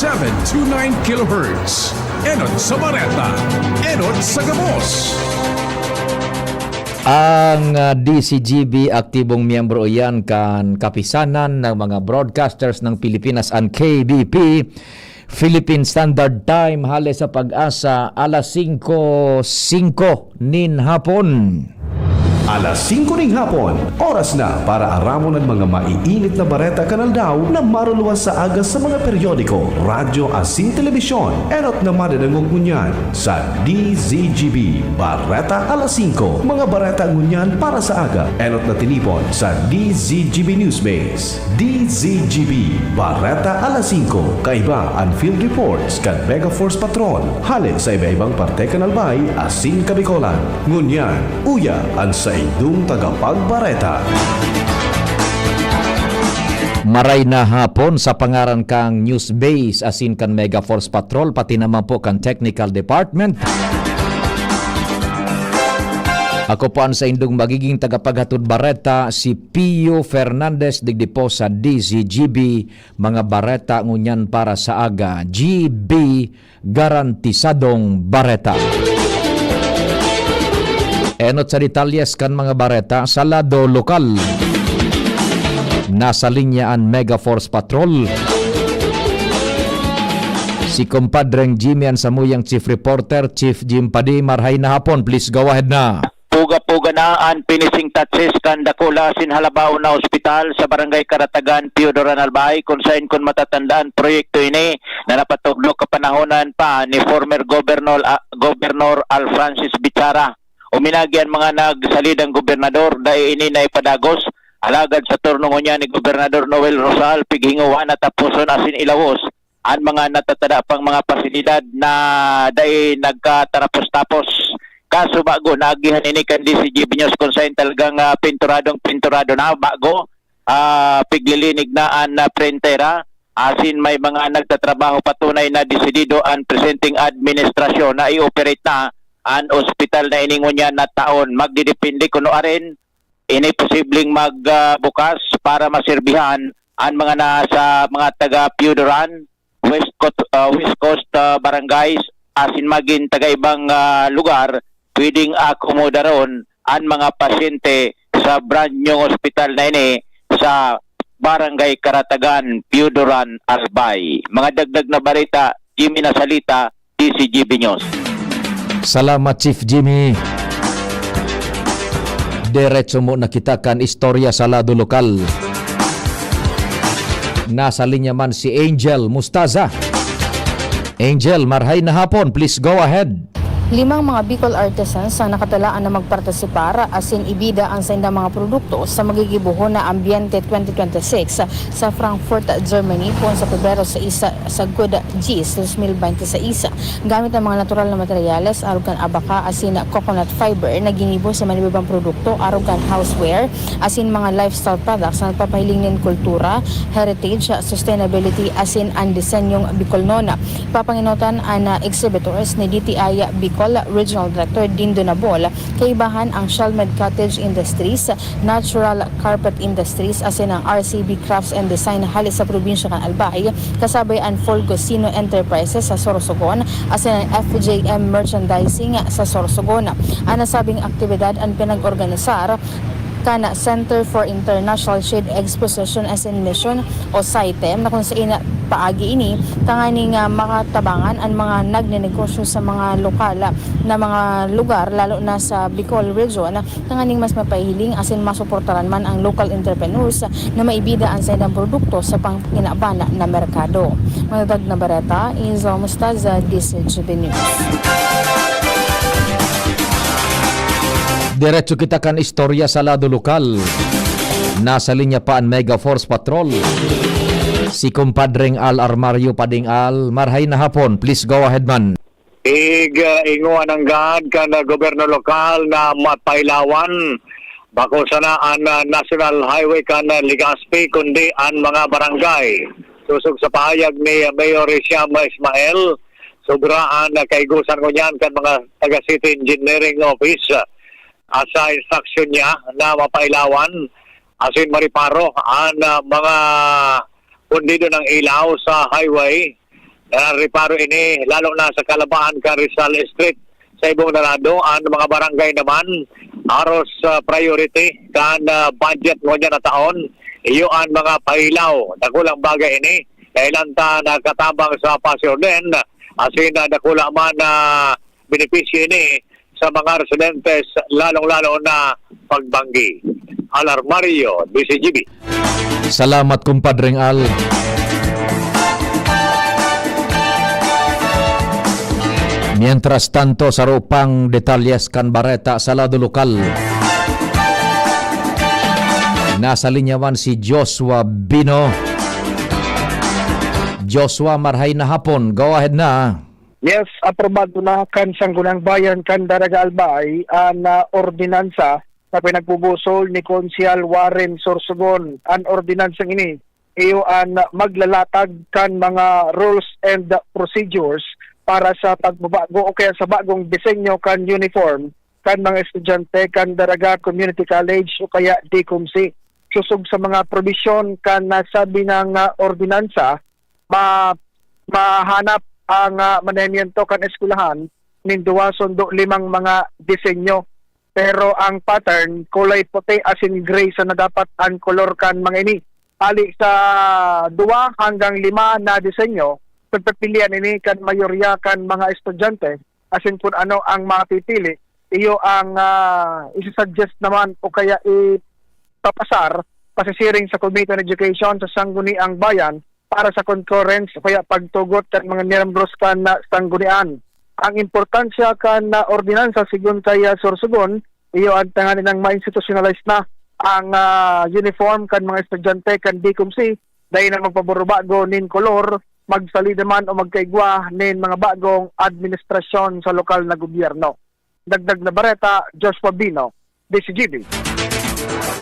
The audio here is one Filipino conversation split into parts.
729 kHz. Enot sa Bareta, Enot sa Gabos. Ang DCGB aktibong miyembro iyan kan kapisanan ng mga broadcasters ng Pilipinas ang KBP. Philippine Standard Time hali sa Pag-asa alas 5:05 nin hapon. Alas 5 ning hapon, oras na para aramon ng mga maiinit na bareta kanaldaw na maruluwas sa agas sa mga periodiko, radyo asin telebisyon. Enot na madadangog ngunyan sa DZGB Bareta alas 5. Mga bareta ngunyan para sa aga. Enot na tinipon sa DZGB Newsbase. DZGB Bareta alas 5. Kaiba ang field reports kan Mega Force Patrol. Halin sa iba-ibang parte kanalbay asin kabikolan. Ngunyan, uya ang sa idong tagapagbareta. Maray na hapon sa pangaran kang News Base asin kan Mega Force Patrol pati naman po kan Technical Department. Ako po ang sa indong magiging tagapaghatod bareta si Pio Fernandez digdipo sa DZGB. Mga bareta ngunyan para sa aga. GB Garantisadong Bareta. Enot sa detalyes kan mga bareta sa lado lokal. Nasa linyaan Mega Force Patrol. Si kumpadreng Jimmy ang samuyang Chief Reporter, Chief Jim Padi. Marhay na hapon, please go ahead na. Puga-puga na ang finishing touches kan Dakula Sinhalabao na ospital sa Barangay Karatagan, Teodoran Albay, kung saan kung matatandaan proyekto ini na napatuglo kapanahonan pa ni former Governor Al Francis Bichara. Uminagyan mga nagsalidang gobernador dahil ini na ipadagos alagad sa turno niya ni Gobernador Noel Rosal pighinguan at tapuson asin ilawos ang mga natatada pang mga pasilidad na dahil nagkatarapos-tapos. Kaso bago naagihan ini kan DCGB News kung saan talagang pinturado na bago piglilinig na ang printera asin may mga nagtatrabaho patunay na desidido ang presenting administrasyon na i-operate na ang ospital na iningon niya na taon. Magdidepende kuno arin ini posibleng magbukas para maserbihan ang mga nasa mga taga Piodoran, West Coast barangays asin maging taga ibang lugar pwedeng akomoda ron ang mga pasyente sa brand new ospital na ini sa Barangay Karatagan, Piodoran, Albay. Mga dagdag na balita, Jimmy Nasalita, DCGB News. Salamat Chief Jimmy. Diretso mo nakitakan istorya sa lado lokal. Nasa linya man si Angel Mustaza. Angel, marhay na hapon. Please go ahead. 5 mga Bicol artisans ang nakatalaan na magpartisipar asin ibida ang sa indang mga produkto sa magigibuhon na Ambiente 2026 sa Frankfurt, Germany kung sa Pebrero sa Good G's 2026. Gamit ang mga natural na materyales arugan abaka asin coconut fiber na ginibo sa manibibang produkto arugan houseware asin mga lifestyle products na nagpapahiling nin kultura, heritage, sustainability asin ang disenyong Bicolnona. Papanginotan ang exhibitors ni DTI Bicol Regional Director Dindo Nabol, kaibahan ang Shalmed Cottage Industries, Natural Carpet Industries, asin ang RCB Crafts and Design halis sa probinsya kan Albay, kasabay ang Folgosino Enterprises sa Sorsogon, asin ang FJM Merchandising sa Sorsogon. Ang nasabing aktibidad ang pinag-organisar kana Center for International Shade Exposition and Mission o CITEM na kung saan paagi ini tanganing makatabangan ang mga nagnenegosyo sa mga lokal na mga lugar lalo na sa Bicol region tanganing mas mapahiling asin masuportaran man ang local entrepreneurs na maibida ang sa ilang produkto sa pangkinabana na merkado. Manadag na bareta is Mustaza DCGB News. Diretso kita kan istorya sa lado lokal. Nasa linya pa ang Mega Force Patrol. Si kumpadreng Al Armario Pading Al. Marhay na hapon. Please go ahead man. Inguan ang gad kan gobyerno lokal na mapailawan bako sana ang National Highway kan Legazpi kundi ang mga barangay. Susog sa pahayag ni Mayor Isiama Ismael, sobraan na kaigusan ko niyan kan mga taga City Engineering Office sa instruction niya na mapailawan asin mariparo ang mga pundido ng ilaw sa highway reparo ini lalo na sa Kalabaan ka Rizal Street sa ibong narado ang mga barangay naman aros priority kan budget mo niya na taon iyo ang mga pailaw dakulang bagay ini kailan ta nakatabang sa pasiorden asin na dakula man na benepisyo ini sa mga residentes lalong-lalo na pagbanggi. Alarmario, BCGB. Salamat kumpadreng Al. Mientras tanto, sa rupang detalyes kan bareta sa lado lokal. Nasa linyawan si Joshua Bino. Joshua, marhay na hapon. Go ahead na. Yes, aprobado na kan Sanggunang Bayan kan Daraga Albay ang ordinansa na pinagbubusol ni Konsyal Warren Sorsogon. Ang ordinansang ini iyo ang maglalatag kan mga rules and procedures para sa pagbabago o kaya sa bagong disenyo kan uniform kan mga estudyante kan Daraga Community College o kaya DCOMC. Susog sa mga provision kan nasabi ng ordinansa, mahanap ang manemiento kan eskwelahan nin 2.5 mga disenyo. Pero ang pattern kulay puti asin gray sa na dapat ang kolor kan mga ini. Ali sa 2 hanggang 5 na disenyo, pagpipilian ini kan mayorya kan mga estudyante asin kung ano ang mapipili, iyo ang isi-suggest naman o kaya ipapasar pasisiring sa Committee on Education sa Sangguniang Bayan para sa concurrence o kaya pagtugot kan mga miyembros kan na sanggunian. Ang importansya kan na ordinansa sigun kay Sorsogon, iyo ang tanganin ng ma-institutionalize na ang uniform kan mga estudyante kan DCOMC dahil na magpaburubago nin kolor, magsalida man o magkaigwa nin mga bagong administrasyon sa lokal na gobyerno. Dagdag na bareta, Joshua Bino, DCGB.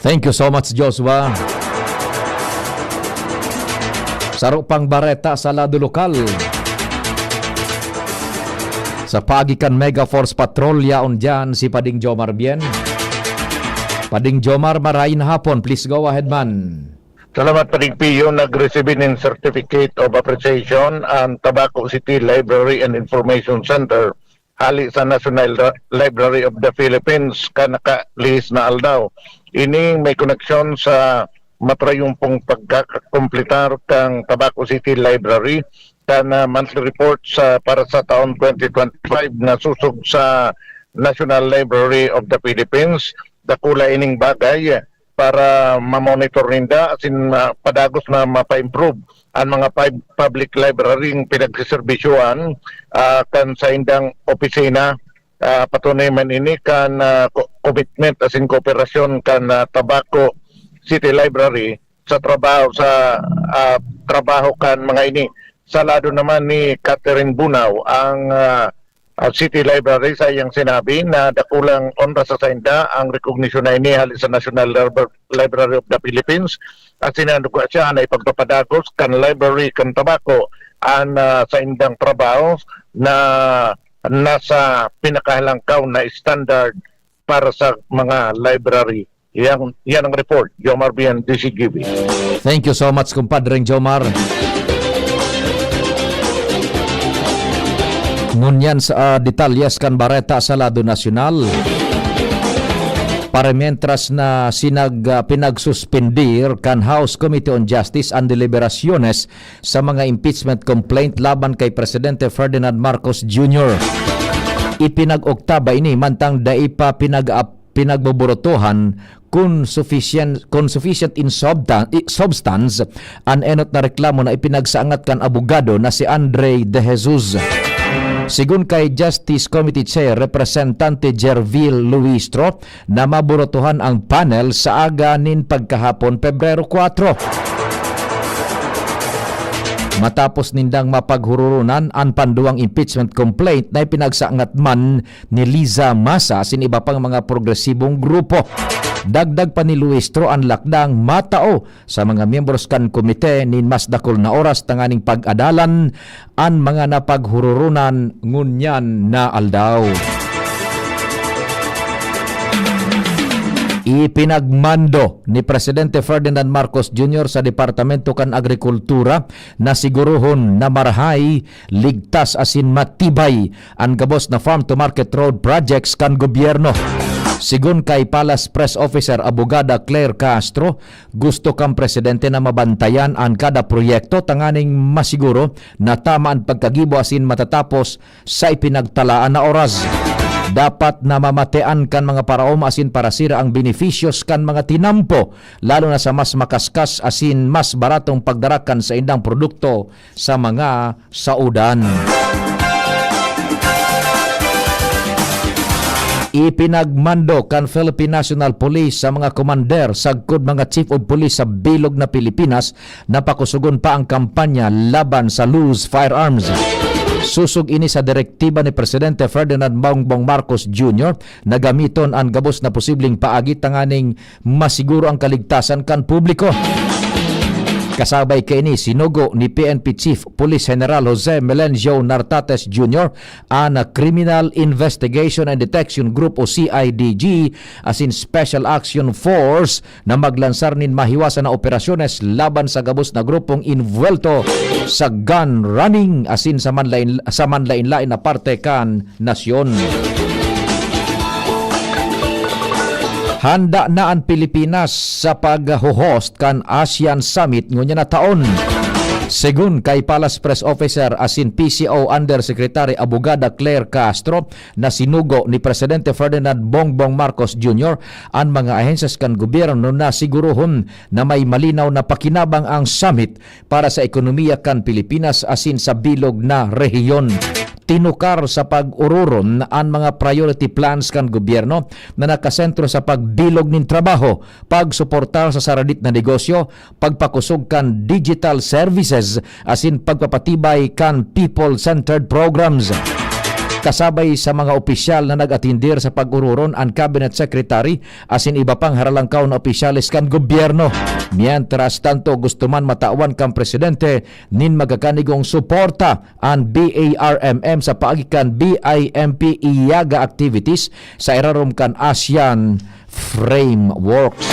Thank you so much, Joshua. Saro pang bareta sa lado lokal. Sa pagikan Mega Force Patrolya on dyan si Pading Jomar Bien. Pading Jomar, marahin hapon. Please go ahead, man. Salamat Pading Pio, nag-receive in Certificate of Appreciation ang Tabaco City Library and Information Center hali sa National Library of the Philippines ka naka-list na aldaw. Ini may koneksyon sa matrayumpong pagkakompletar kang Tabaco City Library kan monthly report para sa taon 2025 na susog sa National Library of the Philippines. Dakula ining bagay para ma-monitor ninda asin padagos na mapa-improve ang mga public library ng pinagsiserbisyuan kan sa indang opisina. Patunay man ini kan commitment asin kooperasyon kan Tabaco City Library sa trabaho kan mga ini. Sa lado naman ni Catherine Bunaw ang City Library sa iyang sinabi na dakulang onra sa sainda ang recognition na ini hali sa National Library of the Philippines at sinanuga siya na ipagpapadagos kan library kan Tabaco ang sa indang trabaho na nasa pinakahalangkaw na standard para sa mga library. Yan ang report. Jomar Bien, DCGB. Thank you so much, kumpadreng Jomar. Ngunyan sa detalyes kan bareta sa lado nasyonal. Para mientras na pinagsuspendir kan House Committee on Justice and Deliberaciones sa mga impeachment complaint laban kay Presidente Ferdinand Marcos Jr. Ipinag-oktaba ini mantang daipa pinagbobotohan kung sufficient in substance an enot na reklamo na ipinagsaangat kan abogado na si Andre De Jesus. Sigun kay Justice Committee Chair Representante Jervil Luistro na maburotuhan ang panel sa aga nin pagkahapon Pebrero 4. Matapos nindang mapaghururunan ang panduang impeachment complaint na ipinagsaangat man ni Liza Masa sin iba pang mga progresibong grupo. Dagdag pa ni Luistro ang lakdang matao sa mga miyembros kan komite nin mas dakol na oras tanganing pag-adalan ang mga napaghururunan ngunyan na aldaw. Ipinagmando ni Presidente Ferdinand Marcos Jr. sa Departamento kan Agrikultura na siguruhon na marahay, ligtas asin matibay ang gabos na farm-to-market road projects kan gobyerno. Sigun kay Palace Press Officer Abogada Claire Castro, gusto kang presidente na mabantayan ang kada proyekto tanganing masiguro na tama ang pagkagibo asin matatapos sa ipinagtalaan na oras. Dapat na mamatean kan mga paraom asin parasira ang beneficios kan mga tinampo, lalo na sa mas makaskas asin mas baratong pagdarakan sa indang produkto sa mga saudan. Ipinagmando kan Philippine National Police sa mga commander sagkod mga chief of police sa bilog na Pilipinas na pakusugon pa ang kampanya laban sa loose firearms. Susog ini sa direktiba ni Presidente Ferdinand Bongbong Marcos Jr. na gamiton ang gabos na posibleng paagi tanganing masiguro ang kaligtasan kan publiko. Kasabay kay ni sinugo ni PNP Chief Police General Jose Melencio Nartates Jr. ang Criminal Investigation and Detection Group o CIDG asin Special Action Force na maglansar nin mahiwasan na operasyones laban sa gabos na grupong invuelto sa gun running asin sa manlain-lain na parte kan nasyon. Handa na ang Pilipinas sa pag-host kan ASEAN Summit ngunya na taon. Segun kay Palace Press Officer asin PCO Undersecretary Abogada Claire Castro na sinugo ni Presidente Ferdinand Bongbong Marcos Jr. ang mga ahensyas kan gobyerno na siguruhon na may malinaw na pakinabang ang summit para sa ekonomiya kan Pilipinas asin sa bilog na rehiyon. Tinukar sa pag-ururon ang mga priority plans kan gobyerno na nakasentro sa pagbilog nin trabaho, pagsuportar sa saradit na negosyo, pagpakusog kan digital services asin pagpapatibay kan people-centered programs. Kasabay sa mga opisyal na nag-atindir sa pag-ururon ang Cabinet Secretary asin iba pang haralangkaw na opisyalis kan gobyerno. Mientras tanto gusto man matawan kan presidente nin magakanigong suporta ang BARMM sa paagikan BIMP iyaga activities sa irarom kan ASEAN frameworks.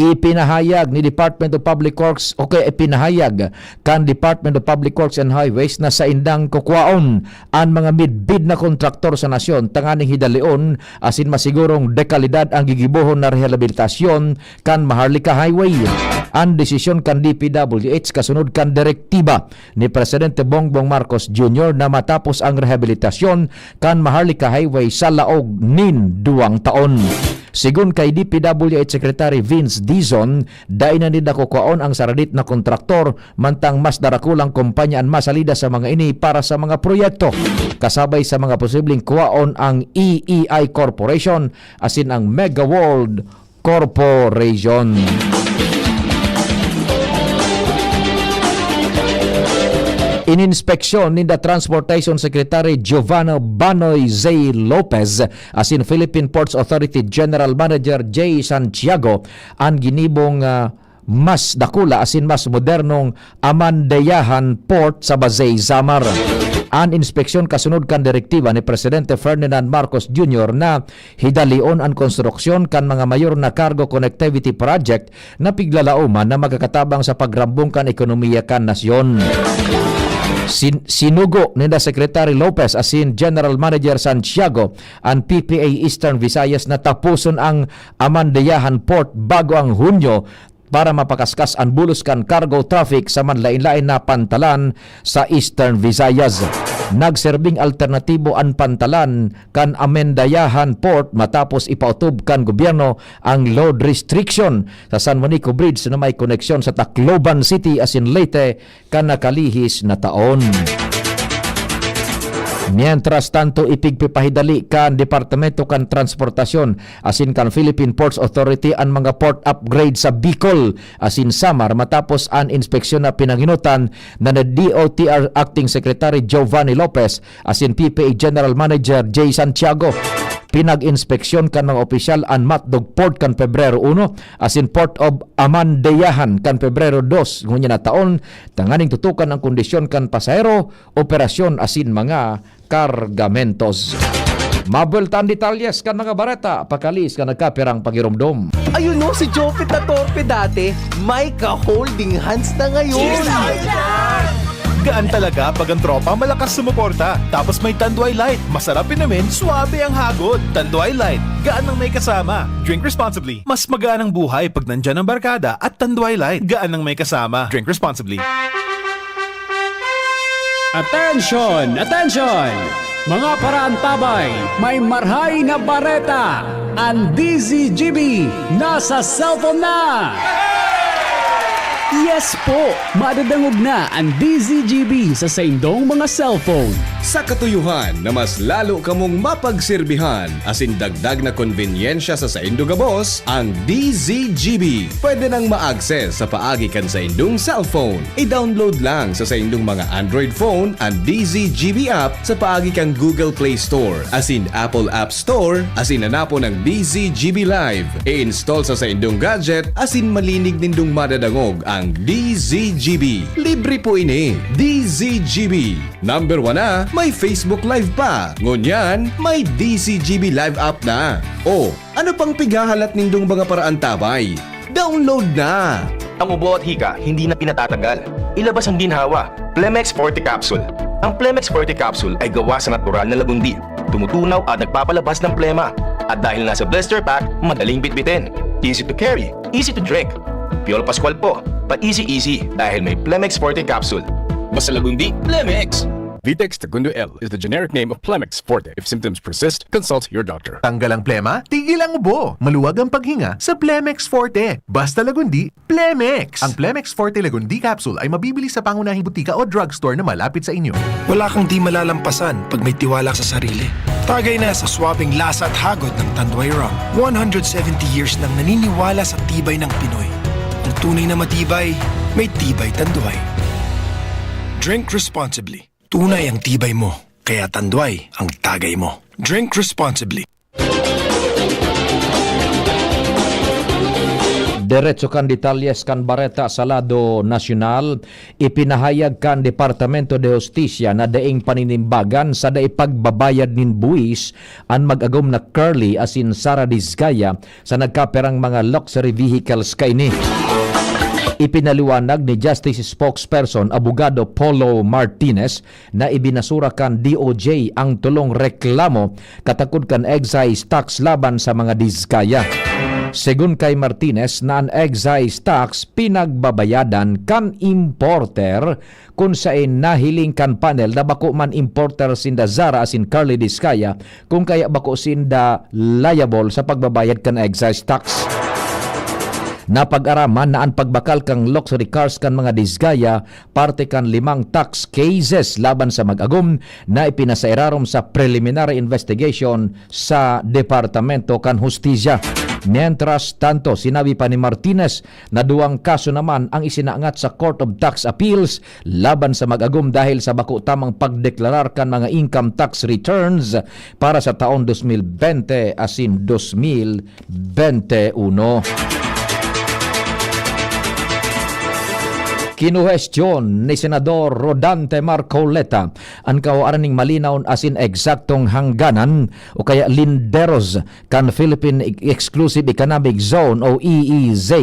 Ipinahayag ni Department of Public Works ipinahayag kan Department of Public Works and Highways na sa indang kukwaon ang mga midbid na kontraktor sa nasyon tanganing hidalion asin masigurong dekalidad ang gigibuhon na rehabilitasyon kan Maharlika Highway. Ang desisyon kan DPWH kasunod kan direktiba ni Presidente Bongbong Marcos Jr. na matapos ang rehabilitasyon kan Maharlika Highway sa laog nin 2 taon. Sigun kay DPWH Secretary Vince Dizon, dain na nila kukwaon ang saradit na kontraktor mantang mas darakulang kumpanya ang masalida sa mga ini para sa mga proyekto. Kasabay sa mga posibleng kuwaon ang EEI Corporation asin ang Mega World Corporation. Ininspeksyon ni the Transportation Secretary Giovanna Banoy Z. Lopez asin Philippine Ports Authority General Manager J. Santiago ang ginibong mas dakula asin mas modernong Amandayahan Port sa Bazay, Samar. Ang inspeksyon kasunod kan direktiba ni Presidente Ferdinand Marcos Jr. na hidalion ang konstruksyon kan mga mayor na cargo connectivity project na piglalauman na magkakatabang sa pagrambong kan ekonomiya kan nasyon. Sinugo ni Secretary Lopez asin General Manager Santiago ang PPA Eastern Visayas na tapuson ang Amandayahan Port bago ang Hunyo para mapakaskas ang bulos kan cargo traffic sa manlain-lain na pantalan sa Eastern Visayas. Nagserbing alternatibo ang pantalan kan Amendayahan Port matapos ipautob kan gobyerno ang load restriction sa San Juanico Bridge na may koneksyon sa Tacloban City asin Leyte kan nakalihis na taon. Mientras tanto ipigpipahidali kan Departamento kan Transportasyon asin kan Philippine Ports Authority ang mga port upgrade sa Bicol asin Samar matapos ang inspeksyon na pinanginutan na DOTR Acting Secretary Giovanni Lopez asin PPA General Manager J. Santiago. Pinag-inspeksyon kan mga opisyal ang Matdog Port kan Pebrero 1 asin Port of Amandayahan kan Pebrero 2 ngunya na taon tanganing tutukan ang kondisyon kan pasahero, operasyon asin mga kargamentos. Mabultan detalyes kan mga bareta, pakalis ka nagkapirang pagirumdom. Ayun no, si Jopit na torpe dati, may ka-holding hands na ngayon. Gaan talaga pag ang tropa malakas sumuporta. Tapos may Tanduay Light. Masarap inumin, suabe ang hagod. Tanduay Light, gaan ang may kasama. Drink responsibly. Mas magaan ang buhay pag nandyan ang barkada at Tanduay Light, gaan ang may kasama. Drink responsibly. Attention! Attention! Mga paraantabay, may marhay na bareta. Ang DZGB nasa cellphone na! Yes po! Madadangog na ang DZGB sa saindong mga cellphone. Sa katuyuhan na mas lalo kamong mapagsilbihan asin dagdag na konbinyensya sa saindong gabos, ang DZGB pwede nang ma-access sa paagi kan sa indong cellphone. I-download lang sa saindong mga Android phone ang DZGB app sa paagi kang Google Play Store asin Apple App Store asin hanapo ng DZGB Live. I-install sa saindong gadget asin malinig nindong madadangog ang DZGB. Libre po ini. DZGB. Number 1 na, may Facebook Live pa. Ngunyan, may DZGB Live app na. O, ano pang pigahalat nindong mga paraan tabay? Download na! Ang ubo at hika hindi na pinatatagal. Ilabas ang ginhawa, Plemex Forte Capsule. Ang Plemex Forte Capsule ay gawa sa natural na lagundi. Tumutunaw at nagpapalabas ng plema. At dahil nasa blister pack, madaling bitbitin. Easy to carry, easy to drink. Piolo Pascual po, pa-easy dahil may Plemex Forte Capsule. Basta lagundi, Plemex! Vitex Segundo L is the generic name of Plemex Forte. If symptoms persist, consult your doctor. Tanggal ang plema, tigil ang ubo. Maluwag ang paghinga sa Plemex Forte. Basta lagundi, Plemex! Ang Plemex Forte Lagundi Capsule ay mabibili sa pangunahing butika o drugstore na malapit sa inyo. Wala kang di malalampasan pag may tiwala sa sarili. Tagay na sa swabing lasa at hagod ng Tanduay Rum. 170 years nang naniniwala sa tibay ng Pinoy. Ang tunay na matibay, may tibay Tanduay. Drink responsibly. Tunay ang tibay mo, kaya Tanduay ang tagay mo. Drink responsibly. Diretso kan detalyes kan bareta sa lado nasyonal, ipinahayag kan Departamento de Justicia na daing paninimbagan sa daing pagbabayad nin buwis ang mag-agom na Curly asin Sara Dizgaya sa nagkaperang mga luxury vehicles kaini. Ipinaliwanag ni Justice Spokesperson Abogado Polo Martinez na ibinasura kan DOJ ang tulong reklamo katakod kan excise tax laban sa mga Dizgaya. Segun kay Martinez na ang excise tax pinagbabayadan kan importer kung saan nahiling kan panel na bako man importer sinda Zara asin Carly Dizgaya kung kaya bako sinda liable sa pagbabayad kan excise tax. Napag-araman na ang pagbakal kang luxury cars kan mga Dizgaya parte kan 5 tax cases laban sa mag-agom na ipinasairarom sa preliminary investigation sa Departamento kan Hustisya. Mientras tanto, sinabi pa ni Martinez na 2 kaso naman ang isinaangat sa Court of Tax Appeals laban sa mag-agom dahil sa bako tamang pagdeklarar kan mga income tax returns para sa taon 2020 asin 2021. Kinuhestyon ni Senador Rodante Marcoleta ang kawaran ning malinaw asin eksaktong hangganan o kaya linderos kan Philippine Exclusive Economic Zone o EEZ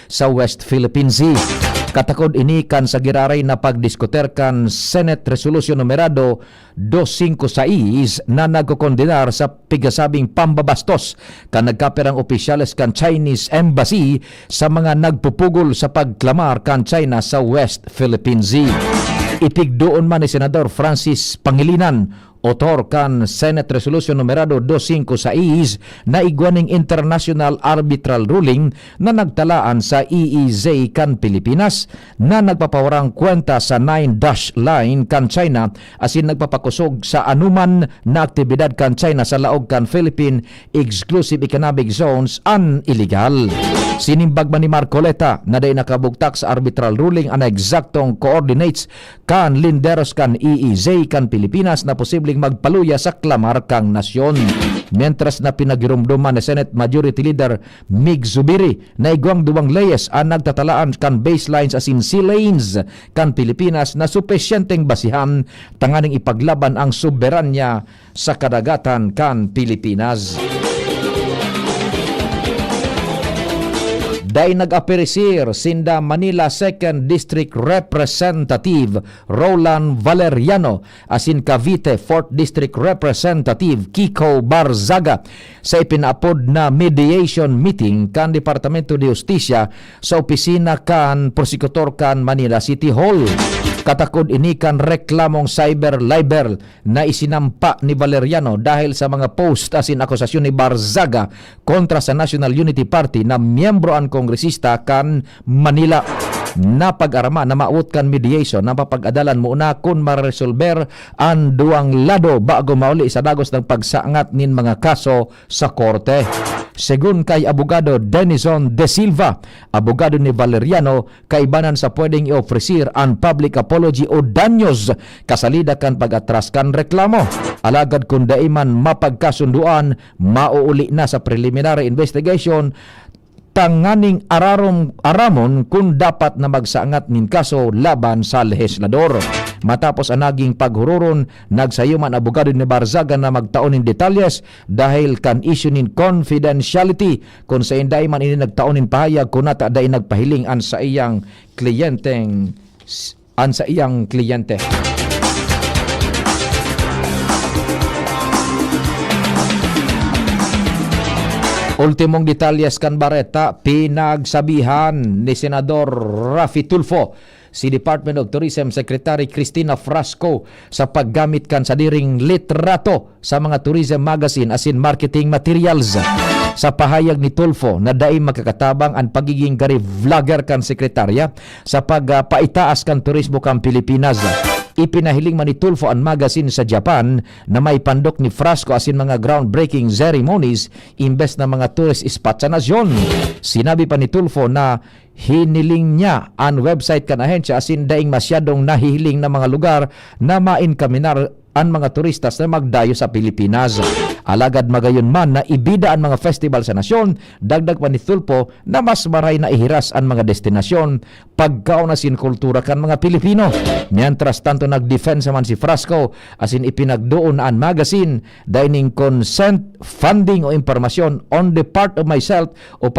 sa West Philippine Sea. Katakod ini kan sa giraray na pagdiskuter kan Senate Resolution numerado 256 na nagkokondenar sa pigasabing pambabastos kan nagkaperang opisyales kan Chinese Embassy sa mga nagpupugol sa pagklamar kan China sa West Philippine Sea. Ipigdoon man ni Senador Francis Pangilinan otor kan Senate Resolution numerado 256 na igwaning international arbitral ruling na nagtalaan sa EEZ kan Pilipinas na nagpapawarang kwenta sa 9-dash line kan China asin nagpapakusog sa anuman na aktibidad kan China sa laog kan Philippine Exclusive Economic Zones an illegal. Sinimbag man ni Marcoleta na day nakabugtak sa arbitral ruling ang eksaktong coordinates kan linderos kan EEZ kan Pilipinas na posibleng magpaluya sa klamar kang nasyon. Mientras na pinagirumduman ni Senate Majority Leader Mig Zubiri na igwang duwang leyes ang nagtatalaan kan baselines as in sea lanes kan Pilipinas na supesyenteng basihan tanganing ipaglaban ang soberanya sa kadagatan kan Pilipinas. Day nag-aperisir sinda Manila 2nd District Representative Roland Valeriano asin Cavite 4th District Representative Kiko Barzaga sa ipinaapod na mediation meeting kan Departamento de Justicia sa opisina kan Prosecutor kan Manila City Hall. Katakod ini kan reklamong cyber libel na isinampa ni Valeriano dahil sa mga post asin akusasyon ni Barzaga kontra sa National Unity Party na miyembro ang kongresista kan Manila. Napag-arama na maut kan mediation na papag-adalan muna kung maresolber ang duang lado bago mauli sa dagos ng pagsaangat nin mga kaso sa korte. Segun kay abogado Denison De Silva, abogado ni Valeriano, kaibanan sa pwedeng i-ofresir ang public apology o danyos kasalida kan pag-atras kan reklamo. Alagad kung daiman mapagkasunduan, mauuli na sa preliminary investigation tanganing aramon kung dapat na magsaangat nin kaso laban sa legislador. Matapos ang naging paghururon, nagsayuman abogado ni Barzaga na magtaon ng detalyes dahil kan issue nin confidentiality kung sa inday man ini nagtaon nin pahayag kung nata day nagpahiling an sa iyang kliyente. Ultimong detalyes kan Bareta, pinagsabihan ni Senador Raffy Tulfo si Department of Tourism Secretary Cristina Frasco sa paggamit kan sa diring litrato sa mga tourism magazine asin marketing materials. Sa pahayag ni Tulfo na daing makakatabang ang pagiging gari vlogger kan sekretarya sa pagpaitaas kan turismo kan Pilipinas. Ipinahiling man ni Tulfo ang magazine sa Japan na may pandok ni Frasco asin mga groundbreaking ceremonies imbes na mga tourist spot sa nasyon. Sinabi pa ni Tulfo na hiniling niya ang website kan ahensya asin daing masyadong nahihiling na mga lugar na mainkaminar ang mga turistas na magdayo sa Pilipinas. Alagad magayon man na ibida ang mga festival sa nasyon, dagdag pa ni Tulfo na mas maray na ihiras ang mga destinasyon pagkaunasin kultura kan mga Pilipino. Mientras tanto nag-defense man si Frasco asin ipinagdoon ang magazine dining consent funding o impormasyon on the part of myself o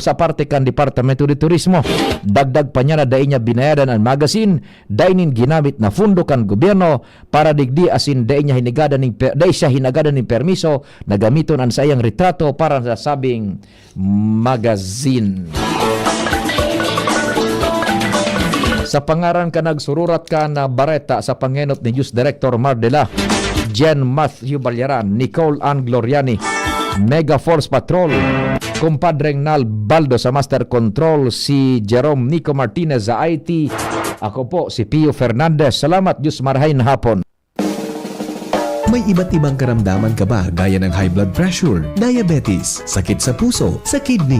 sa parte kan Departamento de Turismo. Dagdag pa niya na daing niya binayadan ang magazine dining ginamit na fundo kan gobyerno para digdi asin daing niya hinagadan ng permiso na gamiton ang sayang retrato para sa sabing magazine. Sa pangaran ka nagsururat ka na Bareta sa pangenot ni News Director Mardela, Jen Matthew Balyaran, Nicole Ann Gloriani, Mega Force Patrol, kumpadreng Nal Baldo sa Master Control, si Jerome Nico Martinez sa IT, ako po si Pio Fernandez. Salamat, Diyos marahay na hapon. May iba't ibang karamdaman ka ba gaya ng high blood pressure, diabetes, sakit sa puso, sa kidney,